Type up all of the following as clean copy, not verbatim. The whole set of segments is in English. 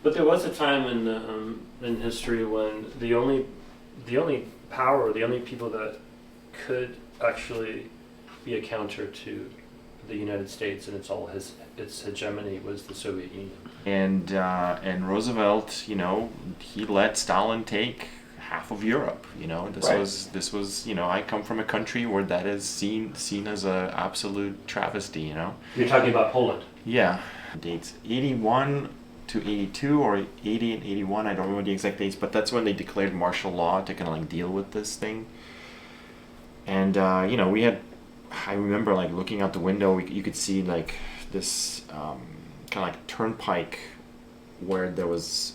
But there was a time in history when the only power, the only people that could actually be a counter to the United States and its hegemony was the Soviet Union. And Roosevelt, he let Stalin take half of Europe. This was I come from a country where that is seen as a absolute travesty. You're talking about Poland. Yeah, dates 81 to 82 or 80 and 81. I don't remember the exact dates, but that's when they declared martial law to kind of like deal with this thing. And we had. I remember like looking out the window, you could see like this kind of like turnpike where there was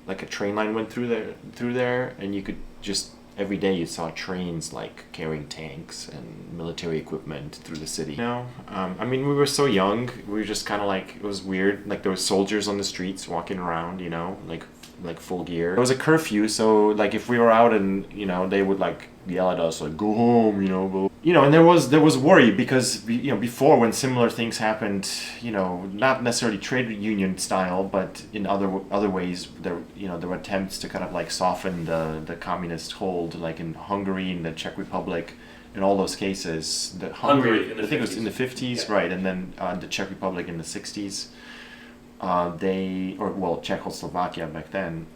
like a train line went through there, and you could just every day you saw trains like carrying tanks and military equipment through the city. I mean we were so young, we were just kind of like, it was weird, like there were soldiers on the streets walking around, like full gear. There was a curfew, so like if we were out and they would like yell at us like go home, and there was worry because before when similar things happened, not necessarily trade union style, but in other ways there were attempts to kind of like soften the communist hold, like in Hungary and the Czech Republic. In all those cases, Hungary, I think it was in the 50s, yeah. Right, and then the Czech Republic in the 60s. Czechoslovakia back then,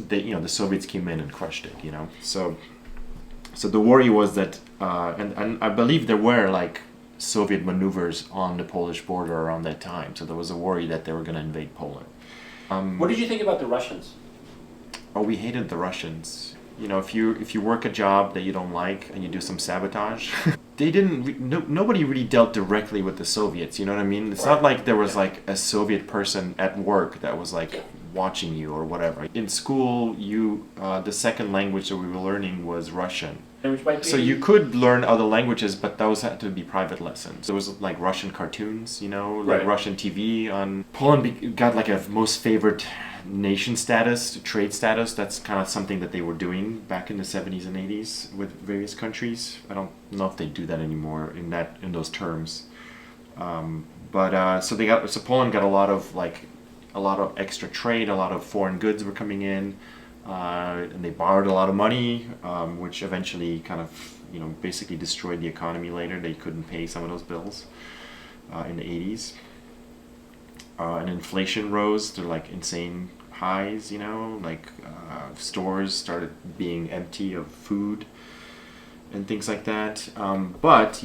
the Soviets came in and crushed it, So the worry was that, and I believe there were like Soviet maneuvers on the Polish border around that time. So there was a worry that they were going to invade Poland. What did you think about the Russians? Oh, we hated the Russians. If you work a job that you don't like and you do some sabotage, they didn't. Nobody really dealt directly with the Soviets. You know what I mean? It's not like there was like a Soviet person at work that was like watching you or whatever. In school, the second language that we were learning was Russian. So you could learn other languages, but those had to be private lessons. There was like Russian cartoons, like Russian TV on. Poland got like a most favored nation status, trade status. That's kind of something that they were doing back in the 70s and 80s with various countries. I don't know if they do that anymore in those terms. So Poland got a lot of extra trade, a lot of foreign goods were coming in, and they borrowed a lot of money, which eventually kind of basically destroyed the economy later. They couldn't pay some of those bills in the 80s. And inflation rose to like insane highs, stores started being empty of food and things like that. But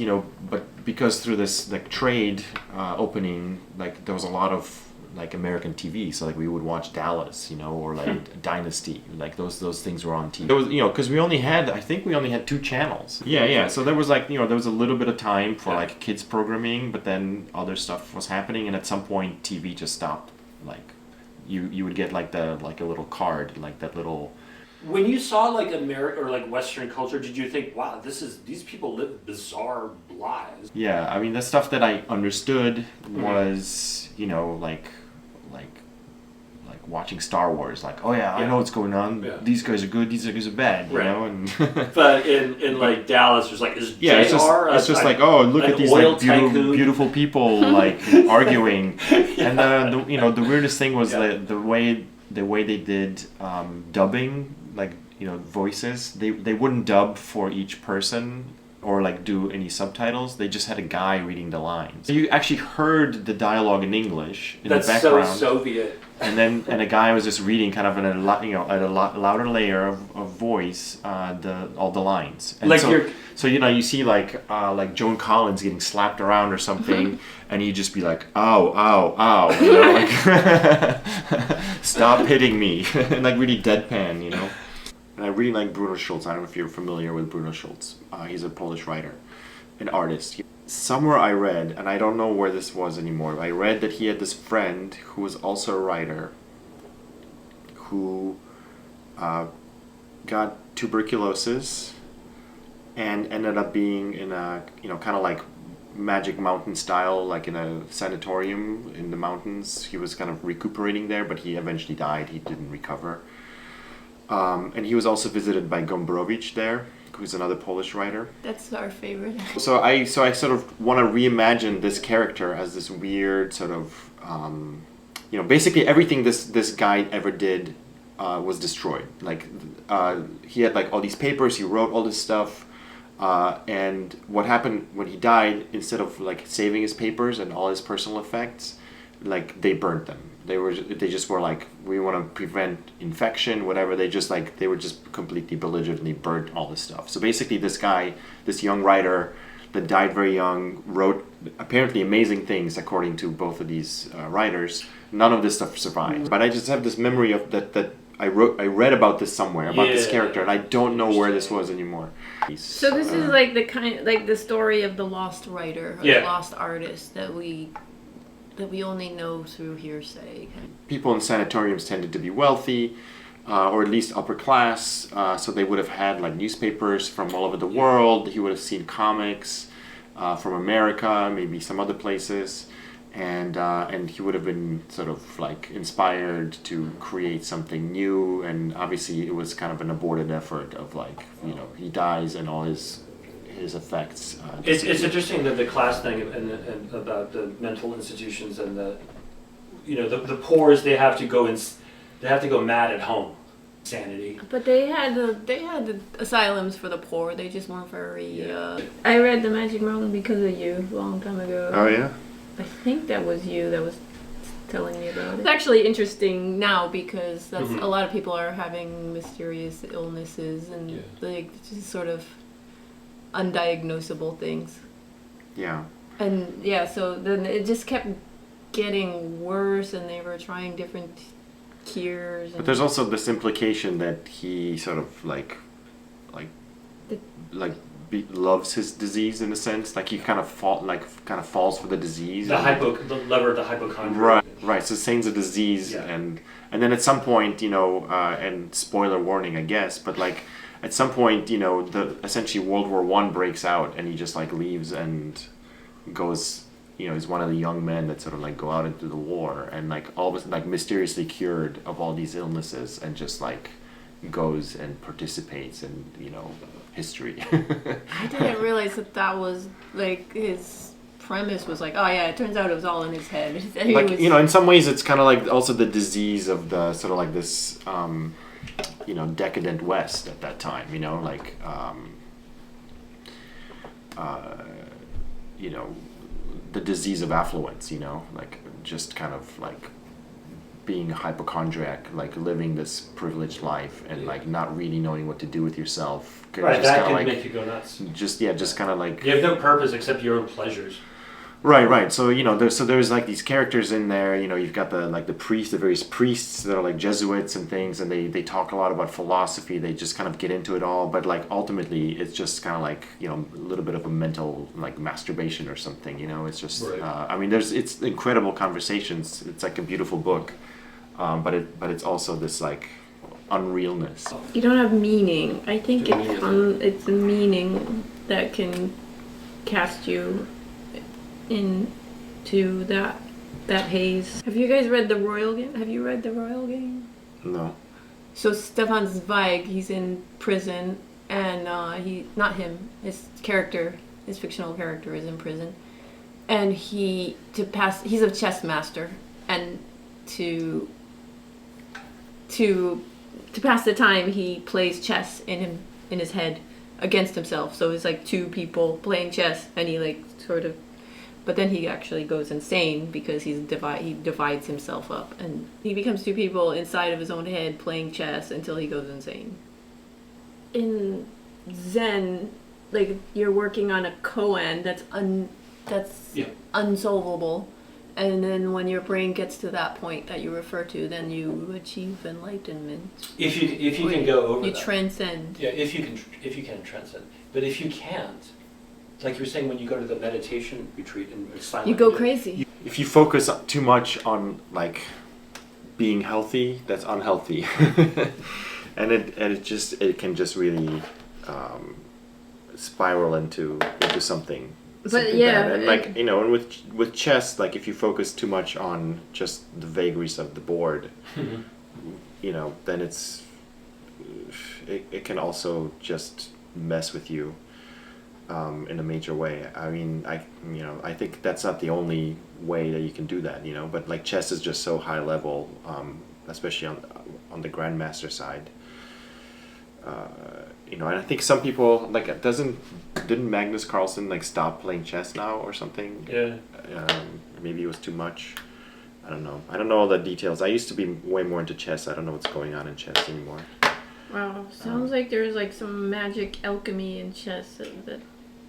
because through this like trade opening, like there was a lot of like American TV, so like we would watch Dallas, or like Dynasty, like those things were on TV. There was, because I think we only had 2 channels. Yeah. So there was like, there was a little bit of time for like kids programming, but then other stuff was happening, and at some point TV just stopped. Like you would get like a little card, like that little. When you saw like America or like Western culture, did you think, wow, these people live bizarre lives? Yeah, I mean the stuff that I understood was, like watching Star Wars, like, oh yeah, I know what's going on. Yeah. These guys are good, these guys are bad, And but in like Dallas, there's like, is it's just like, oh, look at these like beautiful people like arguing, and the weirdest thing was the way they did dubbing, like voices. They wouldn't dub for each person or like do any subtitles. They just had a guy reading the lines. So you actually heard the dialogue in English in the background. That's so Soviet. And a guy was just reading kind of at a louder layer of voice all the lines. And like you see like Joan Collins getting slapped around or something, and he'd just be like, ow, ow, ow, like stop hitting me, and like really deadpan, And I really like Bruno Schulz. I don't know if you're familiar with Bruno Schulz. He's a Polish writer, an artist. Somewhere I read, and I don't know where this was anymore, I read that he had this friend who was also a writer who got tuberculosis and ended up being in a, kind of like Magic Mountain style, like in a sanatorium in the mountains. He was kind of recuperating there, but he eventually died. He didn't recover. And he was also visited by Gombrowicz there, who's another Polish writer. That's our favorite. So I sort of want to reimagine this character as this weird sort of, basically everything this guy ever did was destroyed. Like he had like all these papers, he wrote all this stuff, and what happened when he died, instead of like saving his papers and all his personal effects, like they burnt them. They just were like, we want to prevent infection, whatever. They were just completely belligerently burnt all this stuff. So basically this guy, this young writer that died very young, wrote apparently amazing things according to both of these writers. None of this stuff survived. But I just have this memory of that I read about this somewhere, about this character, and I don't know where this was anymore. So this is like the story of the lost writer, or the lost artist that we only know through hearsay. People in sanatoriums tended to be wealthy, or at least upper class, so they would have had like newspapers from all over the world. He would have seen comics from America, maybe some other places, and he would have been sort of like inspired to create something new. And obviously, it was kind of an aborted effort of like, he dies and all his effects. It's interesting that the class thing and about the mental institutions and the poor, they have to go mad at home. Sanity. But they had the asylums for the poor. They just weren't very. I read The Magic Mountain because of you a long time ago. Oh yeah. I think that was you that was telling me about it. It's actually interesting now because a lot of people are having mysterious illnesses and like just sort of undiagnosable things. Yeah. And so then it just kept getting worse, and they were trying different cures. But there's also this implication that he sort of loves his disease in a sense. Like he kind of falls for the disease. The lever of the hypochondria. Right. So Sane's a disease, and then at some point, and spoiler warning, I guess, but like. At some point, essentially World War I breaks out, and he just like leaves and goes. He's one of the young men that sort of like go out into the war, and like all of a sudden, like mysteriously cured of all these illnesses, and just like goes and participates in history. I didn't realize that was like his premise was like, oh yeah, it turns out it was all in his head. Like in some ways, it's kind of like also the disease of the sort of like this. Decadent West at that time, the disease of affluence, like just kind of like being a hypochondriac, like living this privileged life and like not really knowing what to do with yourself. Right, that can make you go nuts. Just kind of like... You have no purpose except your own pleasures. Right. So there's like these characters in there. You've got the various priests that are like Jesuits and things, and they talk a lot about philosophy. They just kind of get into it all, but like ultimately, it's just kind of like a little bit of a mental like masturbation or something. It's just it's incredible conversations. It's like a beautiful book, but it's also this like unrealness. You don't have meaning. I think it's a meaning that can cast you into that haze. Have you guys read The Royal Game? Have you read The Royal Game? No. So Stefan Zweig, he's in prison, and his fictional character is in prison, and he's a chess master, and to pass the time, he plays chess in his head against himself. So it's like two people playing chess, and he like sort of. But then he actually goes insane because he divides himself up, and he becomes two people inside of his own head playing chess until he goes insane. In Zen, like you're working on a koan that's unsolvable, and then when your brain gets to that point that you refer to, then you achieve enlightenment. If you can go over, you transcend. Yeah, if you can transcend, but if you can't. Like you were saying, when you go to the meditation retreat and it's silent, you go crazy. If you focus too much on like being healthy, that's unhealthy, and it can just really spiral into something. Bad. And like and with chess, like if you focus too much on just the vagaries of the board, then it can also just mess with you. in a major way. I mean, I think that's not the only way that you can do that, but like chess is just so high level, especially on the grandmaster side. And I think some people like didn't Magnus Carlsen like stop playing chess now or something? Yeah. Maybe it was too much. I don't know. I don't know all the details. I used to be way more into chess. I don't know what's going on in chess anymore. Wow, sounds like there's like some magic alchemy in chess that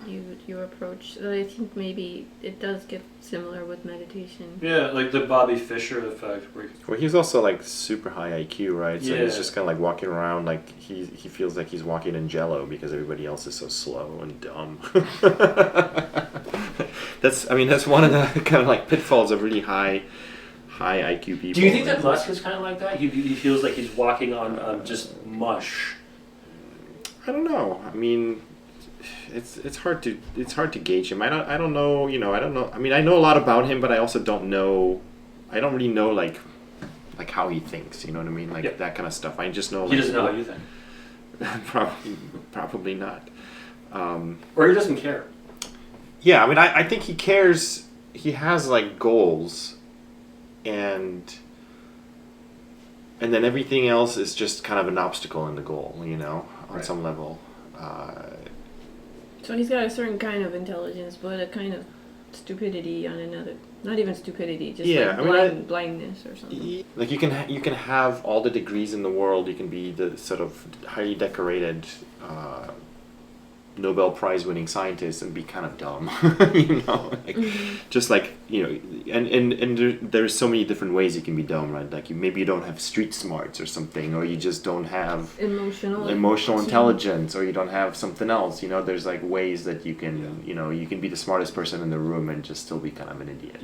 you approach. I think maybe it does get similar with meditation. Yeah, like the Bobby Fischer effect. Well, he's also like super high IQ, right? So Yeah. he's just kind of like walking around like he feels like he's walking in jello because everybody else is so slow and dumb. That's one of the kind of like pitfalls of really high IQ people. Do you think that Musk is kind of like that? He feels like he's walking on just mush. I don't know. I mean, it's hard to gauge him. I don't know. I don't know. I mean, I know a lot about him, but I also don't know. I don't really know like how he thinks. You know what I mean? Like that kind of stuff. I just know. Like, He doesn't know how you think. Probably not. Or he doesn't care. Yeah, I mean, I think he cares. He has like goals. And then everything else is just kind of an obstacle in the goal, on some level. So he's got a certain kind of intelligence, but a kind of stupidity on another. Not even stupidity, just blindness or something. Like you can have all the degrees in the world. You can be the sort of highly decorated Nobel Prize winning scientist and be kind of dumb, just like and there's so many different ways you can be dumb, right? Like maybe you don't have street smarts or something, or you just don't have emotional intelligence, or you don't have something else. There's like ways that you can you can be the smartest person in the room and just still be kind of an idiot.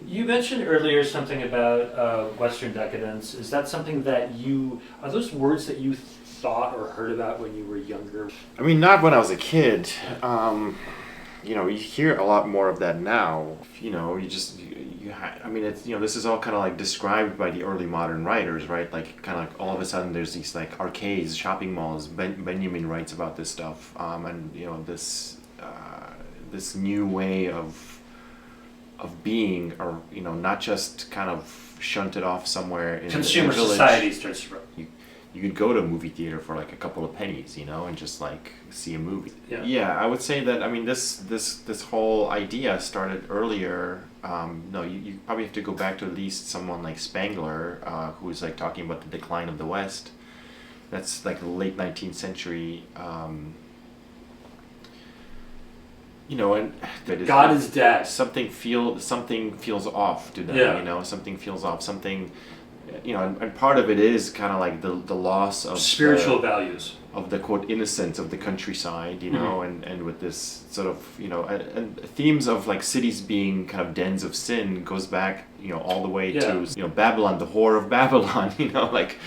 You mentioned earlier something about Western decadence. Is that something that are those words that you thought or heard about when you were younger? I mean, not when I was a kid. You hear a lot more of that now. I mean, it's this is all kind of like described by the early modern writers, right? Like kind of like all of a sudden there's these like arcades, shopping malls. Benjamin writes about this stuff, and this new way of being, or not just kind of shunted off somewhere in consumer a village. Society starts to run. You could go to a movie theater for like a couple of pennies, and just like see a movie. Yeah, I would say that. I mean, this whole idea started earlier. No, you probably have to go back to at least someone like Spangler, who was like talking about the decline of the West. That's like the late 19th century. And that is God is dead. Something feels off to them. Yeah. Something feels off. Something. And part of it is kind of like the loss of spiritual values, of the quote innocence of the countryside, Mm-hmm. and with this sort of and themes of like cities being kind of dens of sin goes back all the way to Babylon, the whore of Babylon, like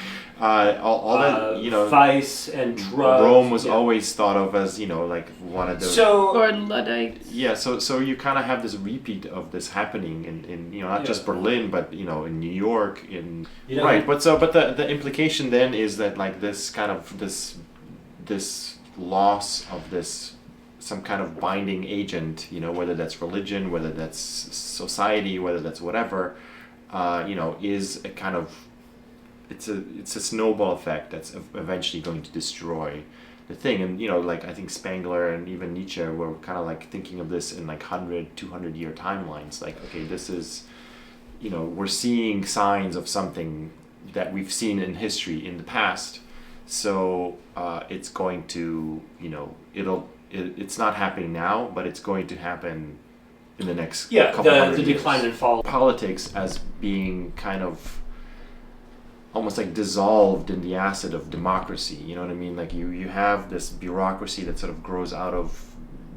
all that vice and drugs. Rome was always thought of as like one of the or Luddites. Yeah, so you kind of have this repeat of this happening in not just Berlin, but in New York, right. But the implication then is that like this kind of this loss of this some kind of binding agent, whether that's religion, whether that's society, whether that's whatever, is a kind of it's a snowball effect that's eventually going to destroy the thing. And like I think Spangler and even Nietzsche were kind of like thinking of this in like 100, 200 year timelines. Like, okay, this is we're seeing signs of something that we've seen in history in the past, so it's going to it's not happening now, but it's going to happen in the next couple hundred years. The decline and fall. Politics as being kind of almost like dissolved in the acid of democracy, you know what I mean? Like you have this bureaucracy that sort of grows out of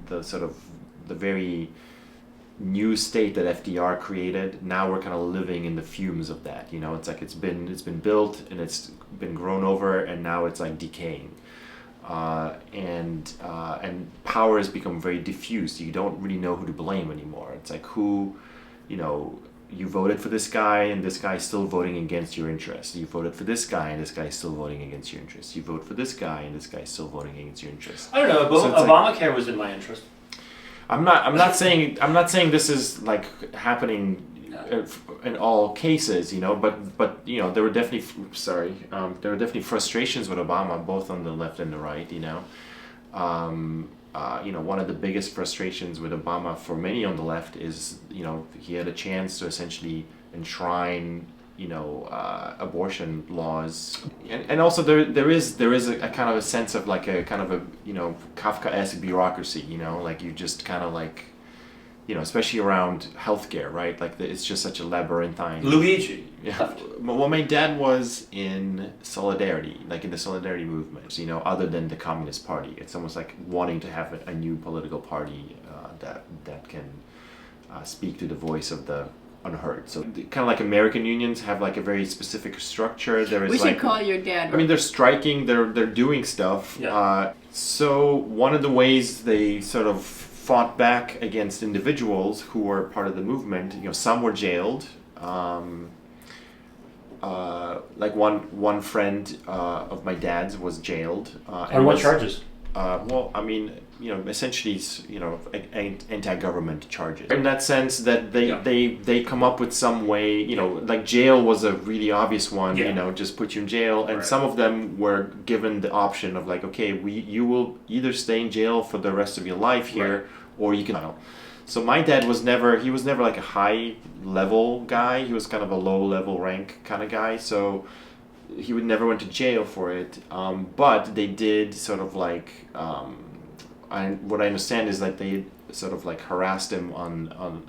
the very new state that FDR created. Now we're kind of living in the fumes of that, it's like it's been built and it's been grown over, and now it's like decaying. And power has become very diffuse. You don't really know who to blame anymore. It's like who you voted for this guy and this guy is still voting against your interests. You voted for this guy and this guy is still voting against your interests. You vote for this guy and this guy is still voting against your interests. I don't know. So it's Obamacare was in my interest. I'm not saying this is like happening in all cases, you know, but you know, there were definitely frustrations with Obama, both on the left and the right, you know. You know, one of the biggest frustrations with Obama for many on the left is, you know, he had a chance to essentially enshrine, you know, abortion laws, and also there is a kind of a sense of like a kind of a, you know, Kafkaesque bureaucracy, you know, like you just kind of like, you know, especially around healthcare, right? Like it's just such a labyrinthine. Luigi. Yeah. Well, my dad was in Solidarity, like in the Solidarity movement, you know, other than the Communist Party. It's almost like wanting to have a new political party that can speak to the voice of the unheard. So kind of like American unions have like a very specific structure. There is We should like, call your dad. I mean, they're striking, they're doing stuff. Yeah. So one of the ways they sort of fought back against individuals who were part of the movement, you know, some were jailed. Like one friend of my dad's was jailed. On what charges? Well, I mean, you know, essentially, you know, anti-government charges. In that sense, that they come up with some way, you know, like jail was a really obvious one. You know, just put you in jail, and some of them were given the option of like, okay, you will either stay in jail for the rest of your life here, or you can. So my dad was never like a high level guy. He was kind of a low level rank kind of guy. So he would never went to jail for it. But they did sort of like, what I understand is that they sort of like harassed him on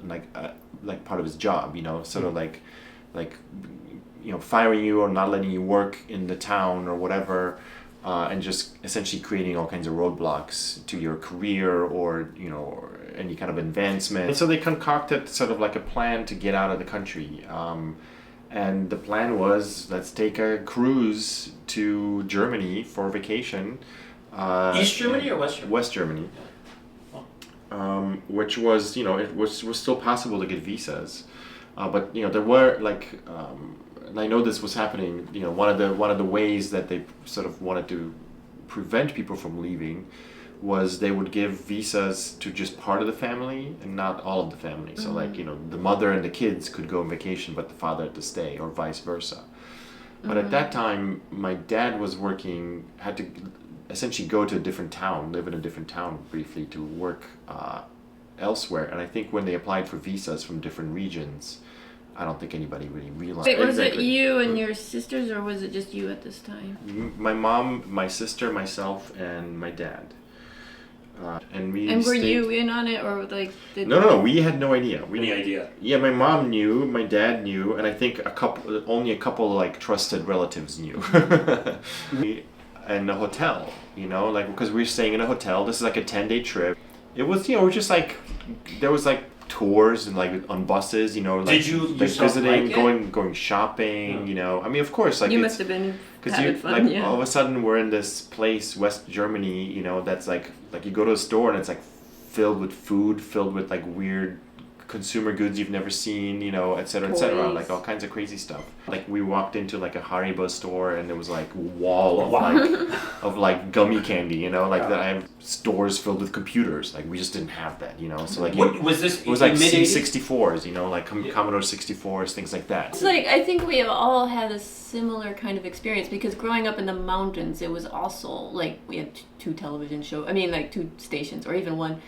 like part of his job, you know, sort of like, you know, firing you or not letting you work in the town or whatever. And just essentially creating all kinds of roadblocks to your career or, you know, or any kind of advancement. And so they concocted sort of like a plan to get out of the country. And the plan was, let's take a cruise to Germany for vacation. East Germany or West Germany? West Germany. Yeah. Which was, you know, it was still possible to get visas. But, you know, there were like... and I know this was happening, you know, one of the ways that they sort of wanted to prevent people from leaving was they would give visas to just part of the family and not all of the family. So like, you know, the mother and the kids could go on vacation, but the father had to stay, or vice versa. But at that time, my dad was had to essentially go to a different town, live in a different town briefly to work elsewhere. And I think when they applied for visas from different regions, I don't think anybody really realized. Wait, was it you and your sisters, or was it just you at this time? My mom, my sister, myself, and my dad. And were you in on it, or like? No, we had no idea. Any idea? Yeah, my mom knew, my dad knew, and I think only a couple like trusted relatives knew. In a hotel, you know, like because we were staying in a hotel. This is like a 10-day trip. It was, you know, just like there was like tours and like on buses, you know, like, did you like visiting, like going shopping, you know. I mean, of course, like you must have been having fun, like yeah. all of a sudden we're in this place, West Germany, you know, that's like you go to a store and it's like filled with food, filled with like weird consumer goods you've never seen, you know, et cetera, like all kinds of crazy stuff. Like we walked into like a Haribo store and there was like a wall of like gummy candy, you know, like that I have stores filled with computers. Like we just didn't have that, you know. So like what was this? It was like C64s, you know, like Commodore 64s, things like that. It's like I think we have all had a similar kind of experience because growing up in the mountains, it was also like we had two television shows. I mean, like two stations or even one.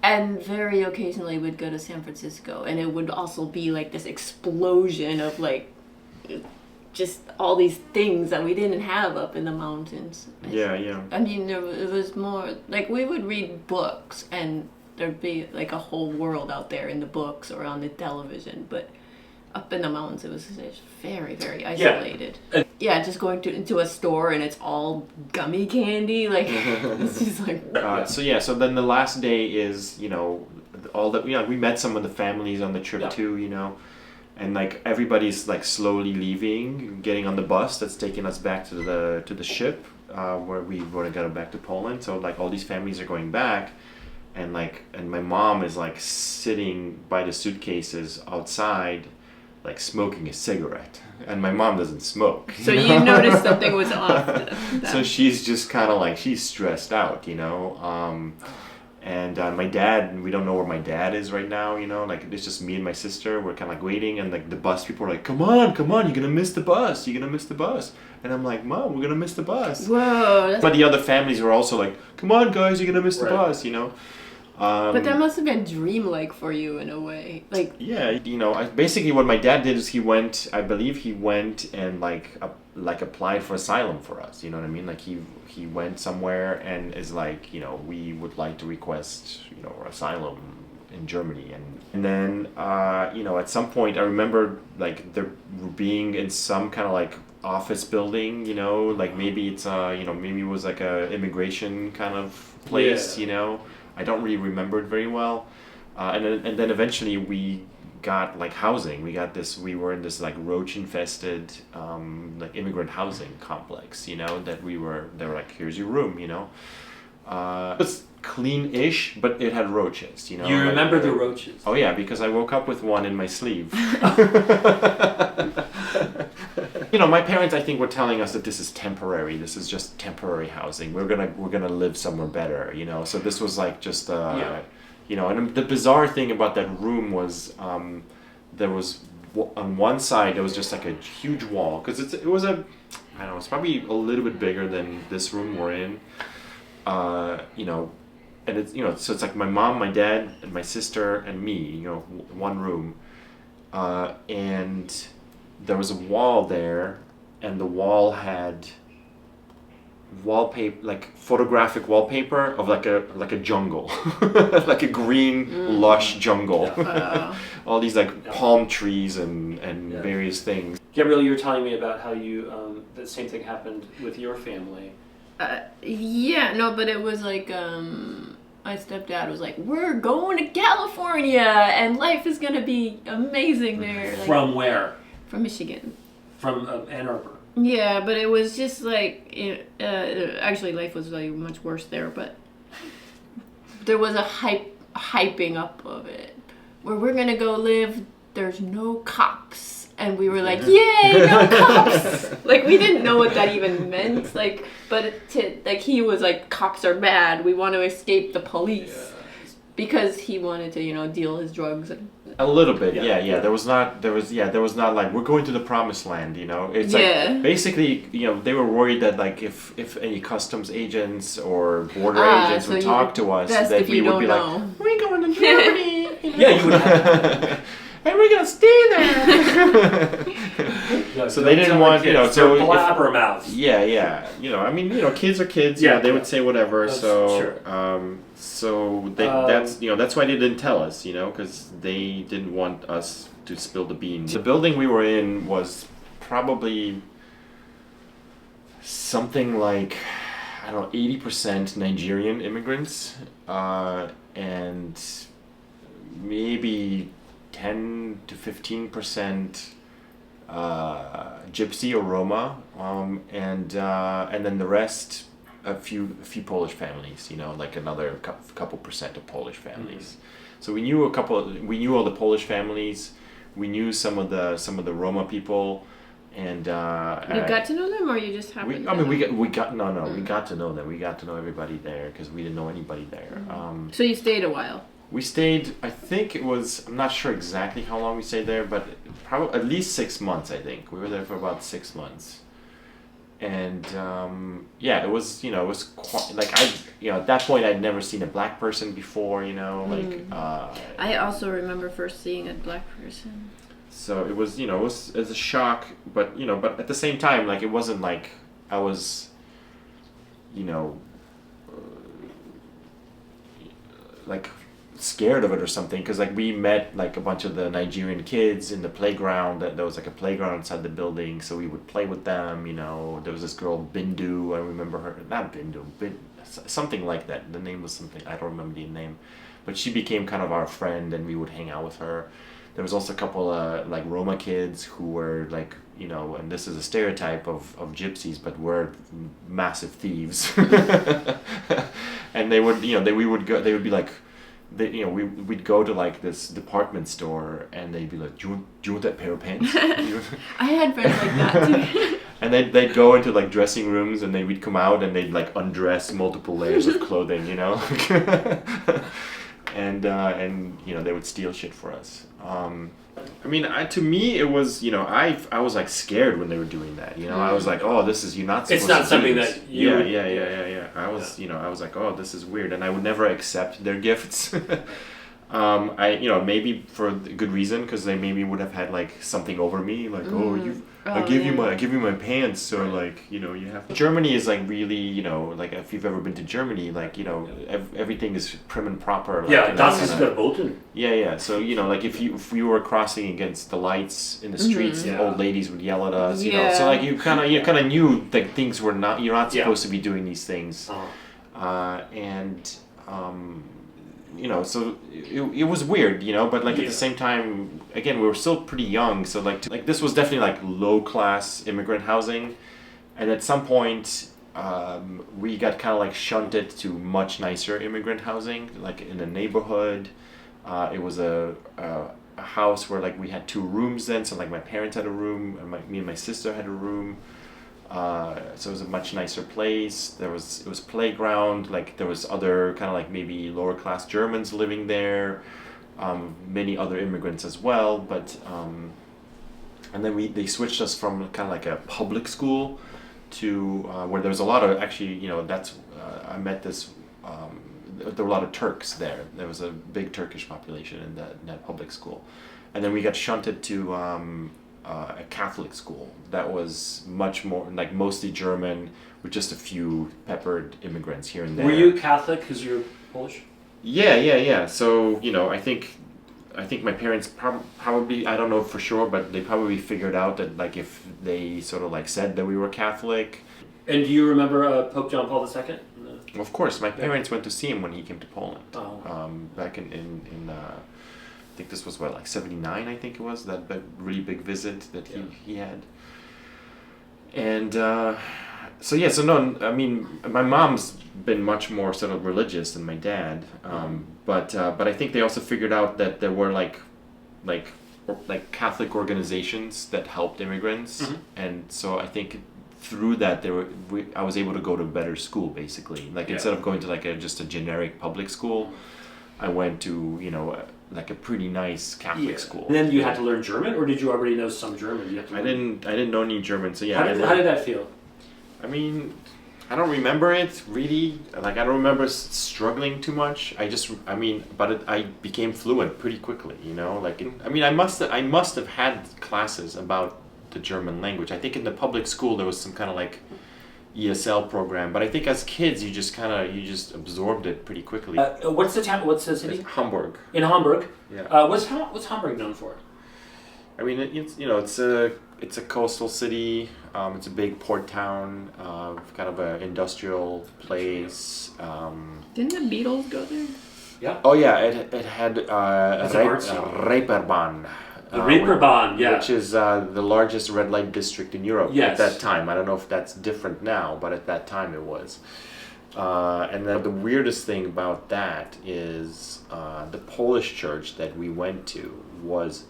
And very occasionally we'd go to San Francisco, and it would also be like this explosion of like just all these things that we didn't have up in the mountains. Yeah. I mean, it was more like we would read books, and there'd be like a whole world out there in the books or on the television, but up in the mountains it was just very, very isolated. Yeah, just going into a store and it's all gummy candy, like it's just like. So then the last day is, you know, all that, you know, we met some of the families on the trip too, you know, and like everybody's like slowly leaving, getting on the bus that's taking us back to the ship where we want to go back to Poland. So like all these families are going back, and my mom is like sitting by the suitcases outside. like smoking a cigarette, and my mom doesn't smoke. So you noticed something was off. So she's just kind of like, she's stressed out, and my dad, we don't know where my dad is right now, like it's just me and my sister. We're kind of like waiting, and like the bus people are like, come on, you're gonna miss the bus, and I'm like, Mom, we're gonna miss the bus. Whoa. But the other families were also like, come on guys, you're gonna miss the bus, But that must have been dreamlike for you in a way. Like, yeah, basically what my dad did is I believe he went and like applied for asylum for us. You know what I mean? Like he went somewhere and is like, we would like to request, asylum in Germany, and then at some point I remember like there being in some kind of like office building, like maybe it's maybe it was like a immigration kind of place, I don't really remember it very well, and then eventually we got like housing. We were in this like roach infested like immigrant housing complex, that they were like, here's your room, it was clean-ish, but it had roaches, You remember the roaches? Oh yeah, because I woke up with one in my sleeve. My parents, I think, were telling us that this is temporary. This is just temporary housing. We're gonna live somewhere better, So this was like just, And the bizarre thing about that room was, there was on one side there was just like a huge wall, because it was it's probably a little bit bigger than this room we're in, and it's so it's like my mom, my dad, and my sister and me, one room, and there was a wall there, and the wall had wallpaper, like photographic wallpaper of like a jungle, like a green lush jungle. All these like palm trees and various things. Gabrielle, you were telling me about how you the same thing happened with your family. But it was like my stepdad was like, we're going to California and life is gonna be amazing there. Like, from where? From Michigan. From Ann Arbor. Yeah, but it was just like, actually life was like much worse there, but there was a hyping up of it, where we're gonna go live, there's no cops, and we were like, yay, no cops! Like, we didn't know what that even meant, like, but he was like, cops are bad, we want to escape the police, because he wanted to, deal his drugs and... A little bit, yeah. There was not like, we're going to the promised land, It's like, basically, they were worried that like if any customs agents or border agents would talk to us, that we would be like, we're going to Germany. Yeah, you would have. And we're gonna stay there. So they didn't want, so blabbermouths. Yeah. Kids are kids. They would say whatever. That's why they didn't tell us, because they didn't want us to spill the beans. The building we were in was probably something like, 80% Nigerian immigrants, and maybe 10 to 15% Gypsy or Roma, and then the rest, a few Polish families, like another couple percent of Polish families. So we knew all the Polish families, we knew some of the Roma people, and you got to know them, or you just happened? We got to know them. We got to know everybody there because we didn't know anybody there. So you stayed a while. We stayed, I think it was, I'm not sure exactly how long we stayed there, but probably at least 6 months, I think. We were there for about 6 months. And, it was, it was quite, like, at that point I'd never seen a black person before, I also remember first seeing a black person. So it was, it was a shock, but, but at the same time, like, it wasn't like I was, like, scared of it or something, because like we met like a bunch of the Nigerian kids in the playground. There was like a playground inside the building, so we would play with them. There was this girl Bindu, I remember her, not Bindu, something like that. The name was something, I don't remember the name, but she became kind of our friend, and we would hang out with her. There was also a couple like Roma kids who were like, and this is a stereotype of gypsies, but were massive thieves. And they would, they would be like, we'd go to like this department store and they'd be like, do you want that pair of pants? I had friends like that too. And they'd go into like dressing rooms and we'd come out and they'd like undress multiple layers of clothing, and they would steal shit for us. To me it was, I was like scared when they were doing that. I was like, oh, you're not supposed to do this. It's not something that you. Yeah. I was like, oh, this is weird, and I would never accept their gifts. Maybe for a good reason, because they maybe would have had like something over me, like, I give you my pants, so like, you have. Germany is like really, like if you've ever been to Germany, like, everything is prim and proper. Like, das ist verboten. Yeah. So like if we were crossing against the lights in the streets, old ladies would yell at us. So like you kind of knew that things were not. You're not supposed to be doing these things, so it was weird, but like at the same time, again, we were still pretty young, so like this was definitely like low class immigrant housing, and at some point we got kind of like shunted to much nicer immigrant housing, like in a neighborhood. It was a house where like we had 2 rooms then, so like my parents had a room and me and my sister had a room. So it was a much nicer place. It was playground, like there was other kind of like maybe lower class Germans living there, many other immigrants as well, but and then they switched us from kind of like a public school to where there was a lot of, actually, I met this, there were a lot of Turks there. There was a big Turkish population in that public school. And then we got shunted to a Catholic school that was much more like mostly German, with just a few peppered immigrants here and there. Were you Catholic because you're Polish? Yeah. So I think my parents probably, I don't know for sure, but they probably figured out that like if they sort of like said that we were Catholic. And do you remember Pope John Paul II? No. Of course, my parents went to see him when he came to Poland. Back in I think this was like 79, I think it was, that really big visit that he had. And my mom's been much more sort of religious than my dad, but I think they also figured out that there were like Catholic organizations that helped immigrants, and so I think through that I was able to go to a better school, basically. Like instead of going to like just a generic public school, I went to like a pretty nice Catholic school. And then you had to learn German, or did you already know some German? I didn't know any German, so yeah. How did that feel? I mean, I don't remember it really. Like I don't remember struggling too much. I became fluent pretty quickly. I must have had classes about the German language. I think in the public school there was some kind of like ESL program, but I think as kids you just absorbed it pretty quickly. What's the town? What's the city? It's Hamburg. In Hamburg. Yeah. What's Hamburg known for? I mean, it's a coastal city. It's a big port town, kind of an industrial place. Didn't the Beatles go there? Yeah. Oh yeah, it had Reeperbahn. The Reeperbahn, yeah. Which is the largest red light district in Europe at that time. I don't know if that's different now, but at that time it was. And then the weirdest thing about that is the Polish church that we went to was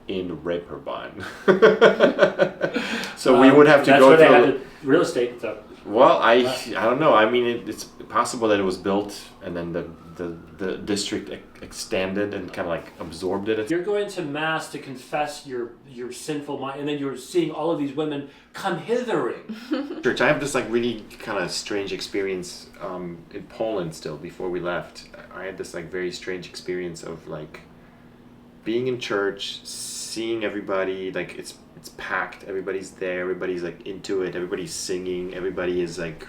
in Reeperbahn. So we would have to go through... That's where they through... had the real estate stuff. Well, I don't know. I mean, it's possible that it was built and then the district extended and kind of like absorbed it. You're going to mass to confess your sinful mind, and then you're seeing all of these women come hithering. Church. I have this like really kind of strange experience in Poland still. Before we left, I had this like very strange experience of like being in church, seeing everybody, like it's packed, everybody's there, everybody's like into it, everybody's singing, everybody is like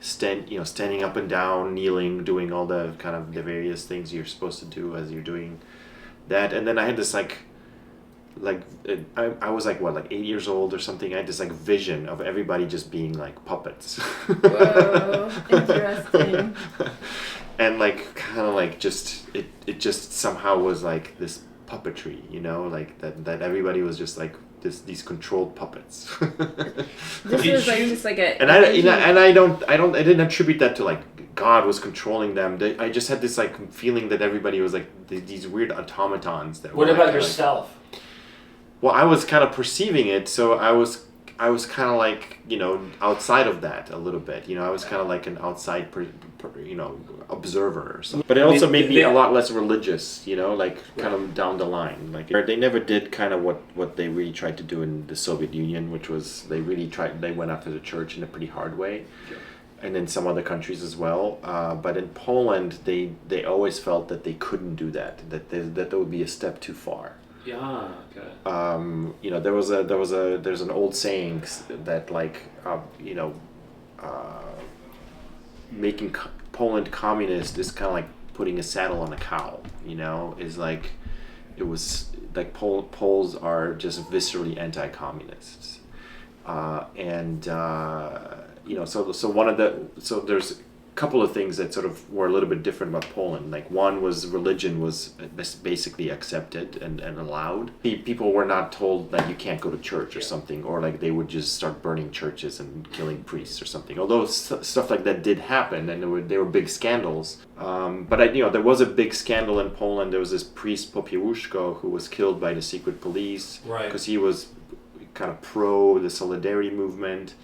standing up and down, kneeling, doing all the kind of the various things you're supposed to do as you're doing that. And then I had this I was like 8 years old or something. I had this like vision of everybody just being like puppets. Whoa, interesting. And like kind of like just it just somehow was like this puppetry, you know, like that everybody was just like these controlled puppets. This was like just like a. And I didn't attribute that to like God was controlling them. I just had this like feeling that everybody was like these weird automatons. That What were, about like, yourself? well, I was kind of perceiving it, so I was kind of like, you know, outside of that a little bit. You know, I was kind of like an outside, you know, observer or something. But it also made me a lot less religious, you know, like kind of down the line. Like they never did kind of what they really tried to do in the Soviet Union, which was they went after the church in a pretty hard way. Yeah. And in some other countries as well. But in Poland, they always felt that they couldn't do that that would be a step too far. Yeah. Okay. You know, there's an old saying that like you know, making Poland communist is kind of like putting a saddle on a cow. You know, is like it was like Poles are just viscerally anti-communists, and you know, so there's a couple of things that sort of were a little bit different about Poland. Like one was religion was basically accepted and allowed. People were not told that you can't go to church or something, or like they would just start burning churches and killing priests or something. Although stuff like that did happen, and there were big scandals. But you know, there was a big scandal in Poland. There was this priest Popiełuszko who was killed by the secret police because he was kind of pro the Solidarity movement.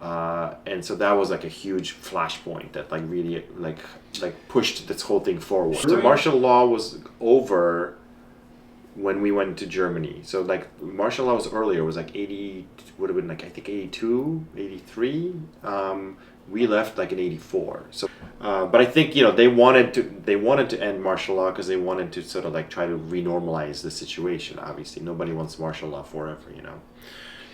And so that was like a huge flashpoint that like really like pushed this whole thing forward. So martial law was over when we went to Germany. So like martial law was earlier. It was like 80, would have been like I think 82, 83. We left like in 84. So, but I think, you know, they wanted to end martial law because they wanted to sort of like try to renormalize the situation. Obviously, nobody wants martial law forever, you know.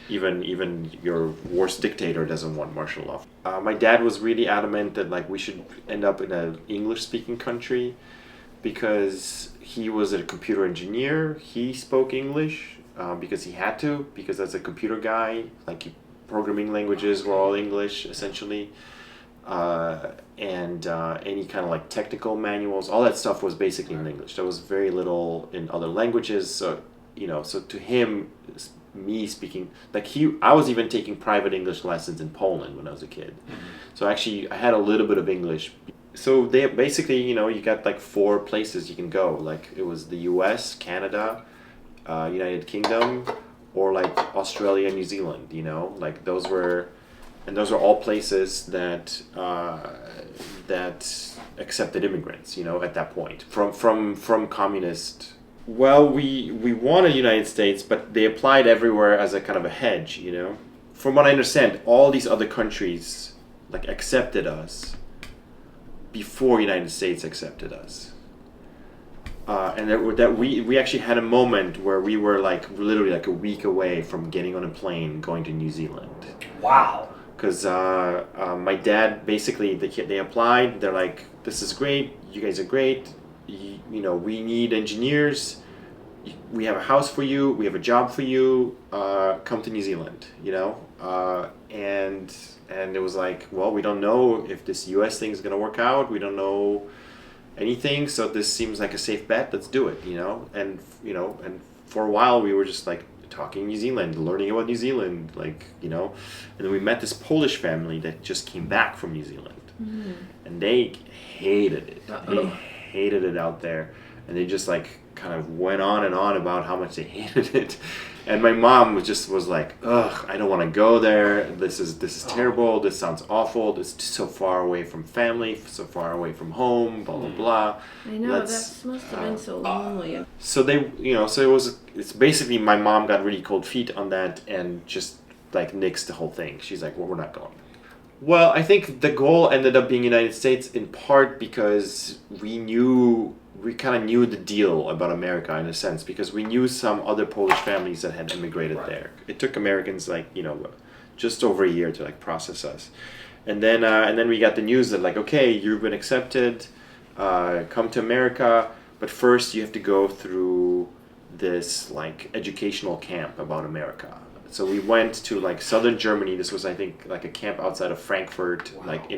Even your worst dictator doesn't want martial law. My dad was really adamant that like we should end up in an English-speaking country because he was a computer engineer. He spoke English because he had to, because as a computer guy, like programming languages were all English essentially, and any kind of like technical manuals, all that stuff was basically in English. There was very little in other languages. So you know, so to him, me speaking like I was even taking private English lessons in Poland when I was a kid. Mm-hmm. So actually I had a little bit of English. So they basically, you know, you got like 4 places you can go. Like it was the US, Canada, United Kingdom, or like Australia, New Zealand, you know, like those were all places that that accepted immigrants, you know, at that point from communist. Well, we won in the United States, but they applied everywhere as a kind of a hedge, you know. From what I understand, all these other countries like accepted us before United States accepted us, and that we actually had a moment where we were like literally like a week away from getting on a plane going to New Zealand. Wow. Because my dad basically they applied. They're like, this is great. You guys are great. You know, we need engineers. We have a house for you. We have a job for you. Come to New Zealand, you know. And it was like, well, we don't know if this U.S. thing is gonna work out. We don't know anything. So this seems like a safe bet. Let's do it, you know. And you know, and for a while we were just like talking New Zealand, learning about New Zealand, like, you know. And then we met this Polish family that just came back from New Zealand, and they hated it. They hated it out there, and they just like kind of went on and on about how much they hated it. And my mom was like, ugh, I don't want to go there. This is terrible. This sounds awful. This is so far away from family, so far away from home, blah blah blah. I know, that must have been so lonely. So they, you know, so it's basically my mom got really cold feet on that and just like nixed the whole thing. She's like, well, we're not going. Well, I think the goal ended up being United States in part because we kind of knew the deal about America in a sense, because we knew some other Polish families that had immigrated there. It took Americans like, you know, just over a year to like process us. And then we got the news that like, okay, you've been accepted, come to America, but first you have to go through this like educational camp about America. So we went to like southern Germany. This was, I think, like a camp outside of Frankfurt, like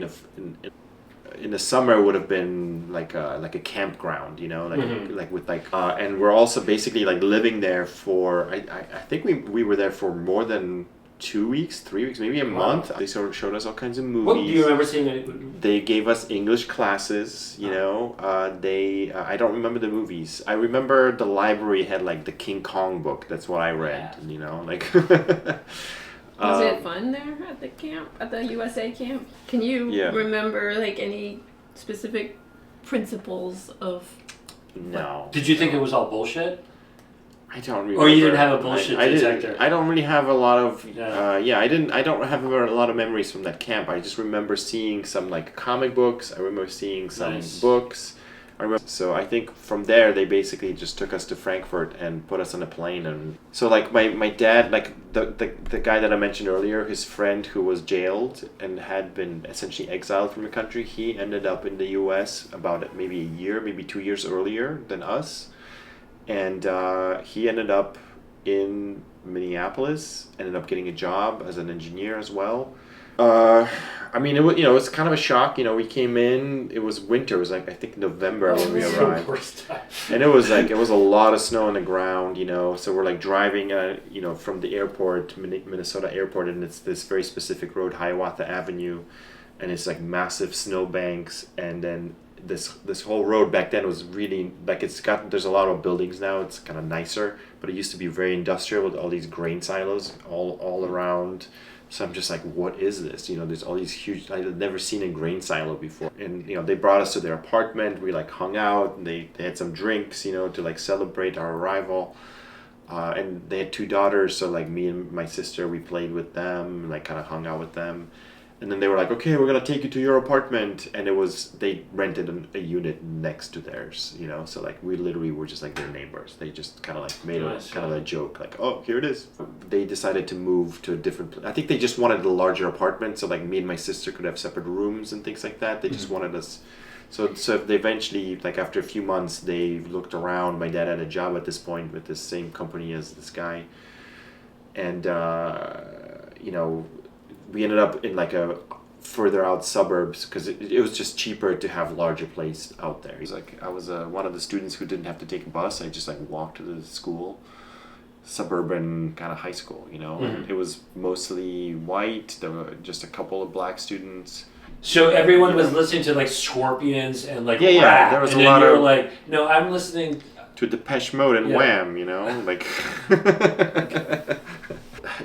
in the summer it would have been like a campground, you know, like with and we're also basically like living there for I think we were there for more than 2 weeks, 3 weeks, maybe a month. They sort of showed us all kinds of movies. What do you remember seeing? They gave us English classes, you know. I don't remember the movies. I remember the library had like the King Kong book. That's what I read, you know, like. Was it fun there at the camp, at the USA camp? Can you remember like any specific principles of? No. Did you think it was all bullshit? I don't remember. Or you didn't have a bullshit detector? I don't really have a lot of. I don't have a lot of memories from that camp. I just remember seeing some like comic books. I remember seeing some books. So I think from there they basically just took us to Frankfurt and put us on a plane, and so like my dad, like the guy that I mentioned earlier, his friend who was jailed and had been essentially exiled from the country, he ended up in the U.S. about maybe a year, maybe 2 years earlier than us, and he ended up in Minneapolis, ended up getting a job as an engineer as well. I mean, it was, you know, it's kind of a shock. You know, we came in, it was winter. It was like, I think November when we arrived. And it was a lot of snow on the ground, you know. So we're like driving, you know, from the airport, Minnesota airport, and it's this very specific road, Hiawatha Avenue, and it's like massive snowbanks. And then this whole road back then was really like, there's a lot of buildings now. It's kind of nicer, but it used to be very industrial with all these grain silos all around. So I'm just like, what is this? You know, there's all these huge, I'd never seen a grain silo before. And, you know, they brought us to their apartment. We like hung out, and they had some drinks, you know, to like celebrate our arrival. And they had 2 daughters. So like me and my sister, we played with them, and like kind of hung out with them. And then they were like, okay, we're going to take you to your apartment. And they rented a unit next to theirs, you know. So like we literally were just like their neighbors. They just kind of like made a joke, like, oh, here it is. They decided to move to a different place. I think they just wanted a larger apartment. So like me and my sister could have separate rooms and things like that. They just wanted us. So they eventually, like after a few months, they looked around. My dad had a job at this point with the same company as this guy. And, you know, we ended up in like a further out suburbs because it was just cheaper to have a larger place out there. It's like I was one of the students who didn't have to take a bus. I just like walked to the school, suburban kind of high school, you know. And it was mostly white. There were just a couple of black students. So everyone was listening to like Scorpions and like rap. Yeah. There was and a then lot you were of like, no, I'm listening to Depeche Mode and Wham, you know, like.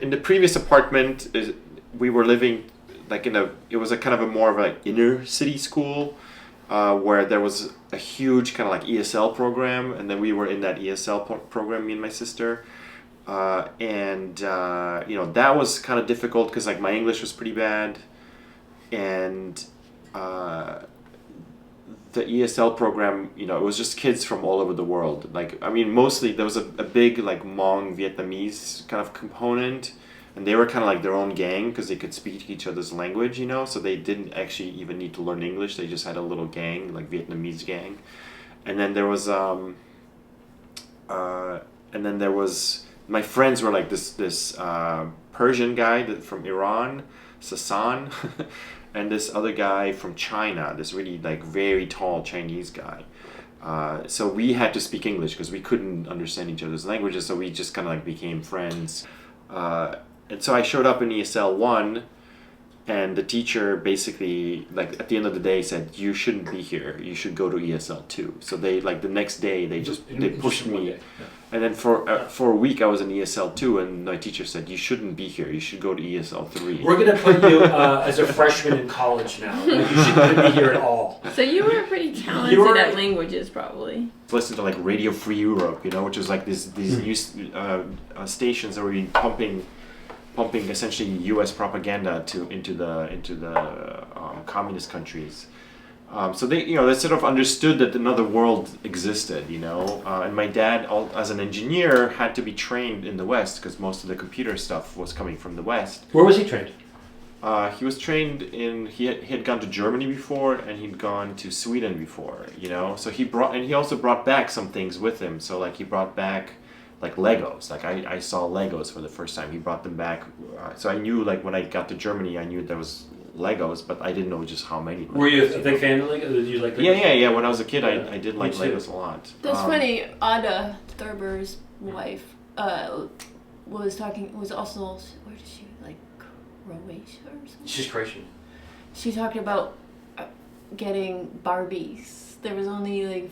In the previous apartment, we were living like it was a kind of a more of like inner city school, where there was a huge kind of like ESL program, and then we were in that ESL program, me and my sister, and you know, that was kind of difficult because like my English was pretty bad, and the ESL program, you know, it was just kids from all over the world. Like, I mean, mostly there was a big like Hmong Vietnamese kind of component. And they were kind of like their own gang because they could speak each other's language, you know. So they didn't actually even need to learn English. They just had a little gang, like Vietnamese gang. And then there was, my friends were like this Persian guy from Iran, Sasan, and this other guy from China, this really like very tall Chinese guy. So we had to speak English because we couldn't understand each other's languages. So we just kind of like became friends. And so I showed up in ESL 1, and the teacher basically, like at the end of the day, said, you shouldn't be here. You should go to ESL 2. So they, like the next day, they pushed me. And then for a week, I was in ESL 2, and my teacher said, you shouldn't be here. You should go to ESL 3. We're going to put you as a freshman in college now. Like, you shouldn't be here at all. So you were pretty talented at languages, probably. Listen to like Radio Free Europe, you know, which was like these news stations that were pumping essentially U.S. propaganda into the communist countries. So they, you know, they sort of understood that another world existed, you know. And my dad, as an engineer, had to be trained in the West because most of the computer stuff was coming from the West. Where was he trained? He was trained he had gone to Germany before, and he'd gone to Sweden before, you know. So he also brought back some things with him. So like he brought back like Legos. Like I saw Legos for the first time. He brought them back. So I knew like when I got to Germany, I knew there was Legos, but I didn't know just how many. Were you a Legos, big fan of Lego? Did you like? Yeah. When I was a kid, Yeah. I did Me like too. Legos a lot. That's funny. Ada Thurber's wife was also, where did she, like, Croatia or something? She's Croatian. She talked about getting Barbies. There was only like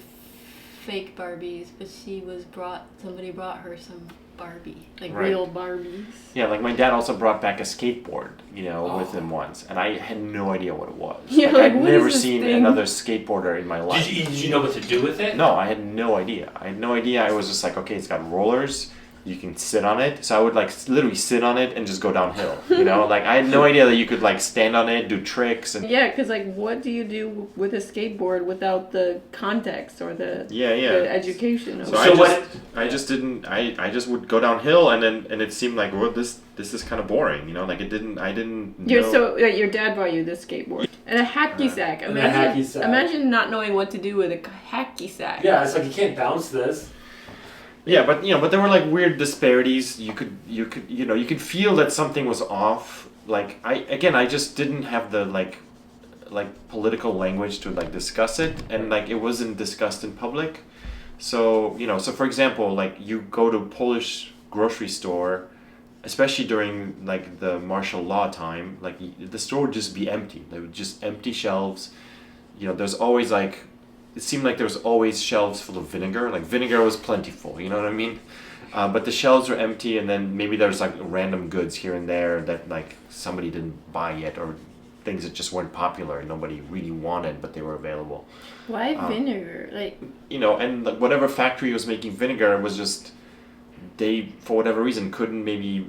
fake Barbies, but somebody brought her some Barbie, like Right. real Barbies. Yeah, like my dad also brought back a skateboard, with Oh. him once, and I had no idea what it was. Yeah, I'd what never is this seen thing? another skateboarder in my life. Did you know what to do with it? No, I had no idea. I was just like, okay, it's got rollers. You can sit on it. So I would like literally sit on it and just go downhill. Like I had no idea that you could like stand on it, do tricks, and Yeah, because like, what do you do with a skateboard without the context or the the education? Of So it? I just didn't. I just would go downhill, and it seemed like, well, this is kind of boring. Like I didn't. Know. Your dad bought you this skateboard and a hacky sack. And a hacky sack. Imagine not knowing what to do with a hacky sack. Yeah, it's like you can't bounce this. Yeah, but but there were like weird disparities. You could feel that something was off. Like I just didn't have the like political language to like discuss it, and like it wasn't discussed in public. So so for example, like you go to a Polish grocery store, especially during like the martial law time, like the store would just be empty. There would just empty shelves. There's always like. It seemed like there was always shelves full of vinegar. Like vinegar was plentiful, you know what I mean? But the shelves were empty, and then maybe there's like random goods here and there that like somebody didn't buy yet, or things that just weren't popular and nobody really wanted, but they were available. Why vinegar? Like. And like whatever factory was making vinegar was just they for whatever reason couldn't maybe